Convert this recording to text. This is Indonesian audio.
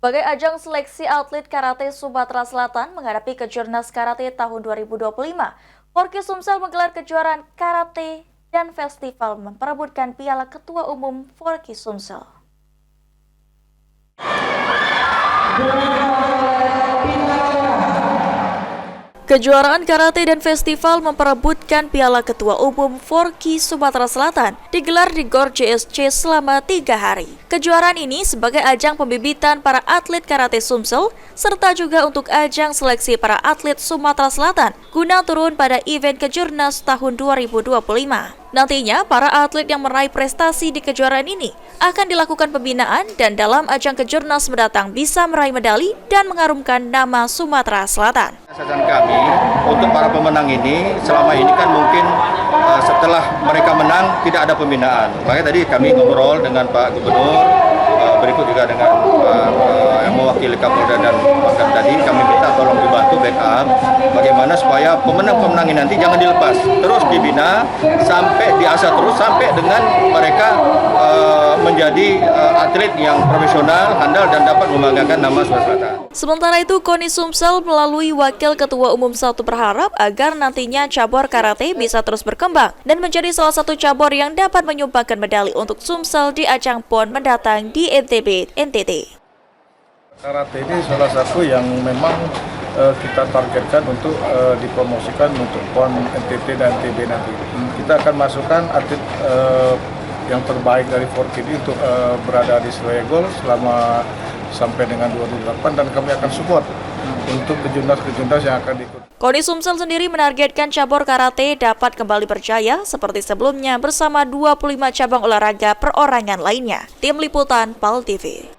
Sebagai ajang seleksi atlet karate Sumatera Selatan menghadapi Kejurnas Karate tahun 2025, Forky Sumsel menggelar kejuaraan karate dan festival memperebutkan piala Ketua Umum Forky Sumsel. Kejuaraan karate dan festival memperebutkan piala Ketua Umum Forky Sumatera Selatan digelar di GOR JSC selama 3 hari. Kejuaraan ini sebagai ajang pembibitan para atlet karate Sumsel, serta juga untuk ajang seleksi para atlet Sumatera Selatan guna turun pada event Kejurnas tahun 2025. Nantinya, para atlet yang meraih prestasi di kejuaraan ini akan dilakukan pembinaan dan dalam ajang Kejurnas mendatang bisa meraih medali dan mengharumkan nama Sumatera Selatan. Sasaran kami untuk para pemenang ini selama ini kan mungkin setelah mereka menang tidak ada pembinaan. Makanya tadi kami ngobrol dengan Pak Gubernur, berikut juga dengan yang mewakili Kapolda dan Pangdam tadi, kami minta tolong dibantu backup bagaimana supaya pemenang-pemenang ini nanti jangan dilepas, terus dibina sampai diasah terus sampai dengan mereka menjadi atlet yang profesional, handal dan dapat membanggakan nama Sumatera Selatan. Sementara itu, Koni Sumsel melalui Wakil Ketua Umum 1 berharap agar nantinya cabur karate bisa terus berkembang dan menjadi salah satu cabur yang dapat menyumbangkan medali untuk Sumsel di ajang PON mendatang di NTB, NTT. Karate ini salah satu yang memang kita targetkan untuk dipromosikan untuk PON NTT dan NTB nanti. Kita akan masukkan atlet yang terbaik dari Forky ini untuk berada di Surabaya Gold selama sampai dengan 2008 dan kami akan support untuk kejurnas-kejurnas yang akan diikuti. Koni Sumsel sendiri menargetkan cabur karate dapat kembali berjaya seperti sebelumnya bersama 25 cabang olahraga perorangan lainnya. Tim Liputan PAL TV.